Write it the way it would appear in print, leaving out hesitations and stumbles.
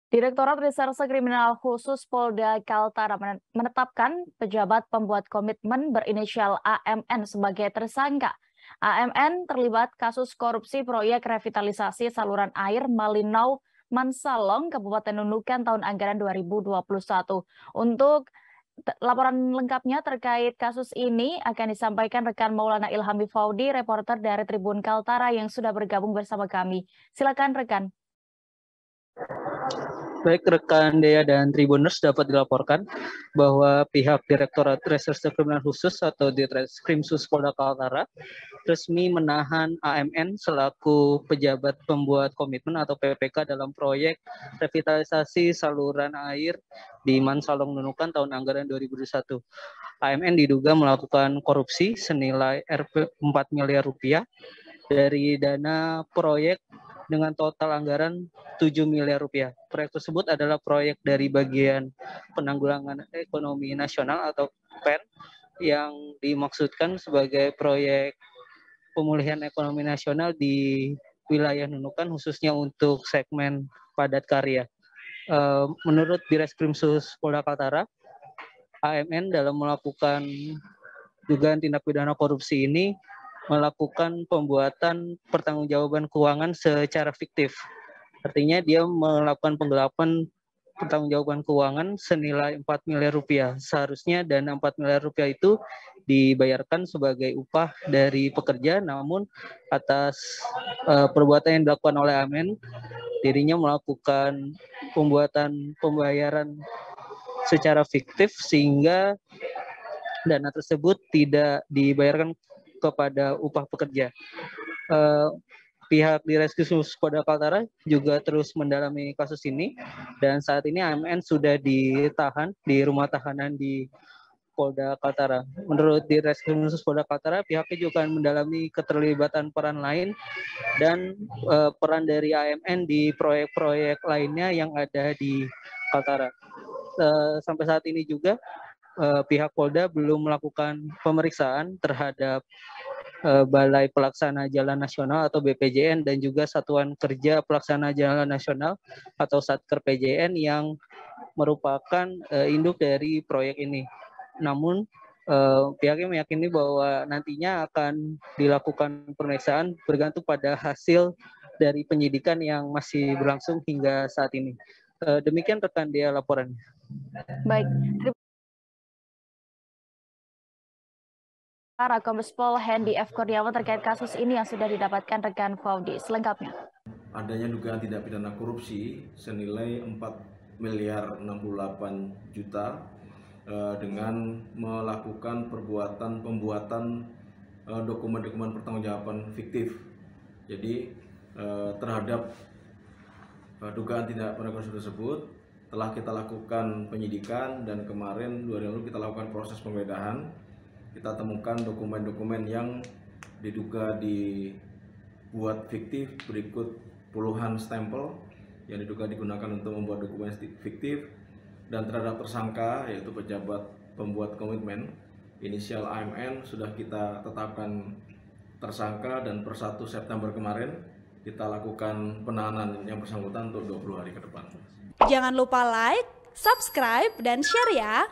Direktorat Reserse Kriminal Khusus Polda Kaltara menetapkan pejabat pembuat komitmen berinisial AMN sebagai tersangka. AMN terlibat kasus korupsi proyek revitalisasi saluran air Malinau Mansalong, Kabupaten Nunukan tahun anggaran 2021. Untuk laporan lengkapnya terkait kasus ini akan disampaikan rekan Maulana Ilhami Faudi, reporter dari Tribun Kaltara yang sudah bergabung bersama kami. Silakan rekan. Baik rekan Dea dan Tribuners, dapat dilaporkan bahwa pihak Direktorat Reserse Kriminal Khusus atau Ditreskrimsus Polda Kaltara resmi menahan AMN selaku pejabat pembuat komitmen atau PPK dalam proyek revitalisasi saluran air di Mansalong Nunukan tahun anggaran 2021. AMN diduga melakukan korupsi senilai Rp 4 miliar rupiah dari dana proyek dengan total anggaran 7 miliar rupiah. Proyek tersebut adalah proyek dari bagian penanggulangan ekonomi nasional atau PEN yang dimaksudkan sebagai proyek pemulihan ekonomi nasional di wilayah Nunukan khususnya untuk segmen padat karya. Menurut Direskrimsus Polda Kaltara, AMN dalam melakukan dugaan tindak pidana korupsi ini melakukan pembuatan pertanggungjawaban keuangan secara fiktif. Artinya dia melakukan penggelapan pertanggungjawaban keuangan senilai 4 miliar rupiah. Seharusnya dana 4 miliar rupiah itu dibayarkan sebagai upah dari pekerja, namun atas perbuatan yang dilakukan oleh AMN, dirinya melakukan pembayaran secara fiktif sehingga dana tersebut tidak dibayarkan kepada upah pekerja. Pihak Direskrimsus Polda Kaltara juga terus mendalami kasus ini dan saat ini AMN sudah ditahan di rumah tahanan di Polda Kaltara. Menurut Direskrimsus Polda Kaltara, pihaknya juga akan mendalami keterlibatan peran lain dan peran dari AMN di proyek-proyek lainnya yang ada di Kaltara. Sampai saat ini juga pihak Polda belum melakukan pemeriksaan terhadap Balai Pelaksana Jalan Nasional atau BPJN dan juga Satuan Kerja Pelaksana Jalan Nasional atau Satker PJN yang merupakan induk dari proyek ini. Namun pihaknya meyakini bahwa nantinya akan dilakukan pemeriksaan bergantung pada hasil dari penyidikan yang masih berlangsung hingga saat ini. Demikian rekan dia laporannya. Baik. Kombes Pol Hendy F. Kurniawan terkait kasus ini yang sudah didapatkan rekan Faudi. Selengkapnya. Adanya dugaan tindak pidana korupsi senilai 4 miliar 68 juta dengan melakukan pembuatan dokumen-dokumen pertanggungjawaban fiktif. Jadi terhadap dugaan tindak pidana korupsi tersebut telah kita lakukan penyidikan dan kemarin 2 hari lalu kita lakukan proses penggeledahan. Kita temukan dokumen-dokumen yang diduga dibuat fiktif berikut puluhan stempel yang diduga digunakan untuk membuat dokumen fiktif dan terhadap tersangka yaitu pejabat pembuat komitmen inisial AMN sudah kita tetapkan tersangka dan per 1 September kemarin kita lakukan penahanan yang bersangkutan untuk 20 hari ke depan. Jangan lupa like, subscribe, dan share ya!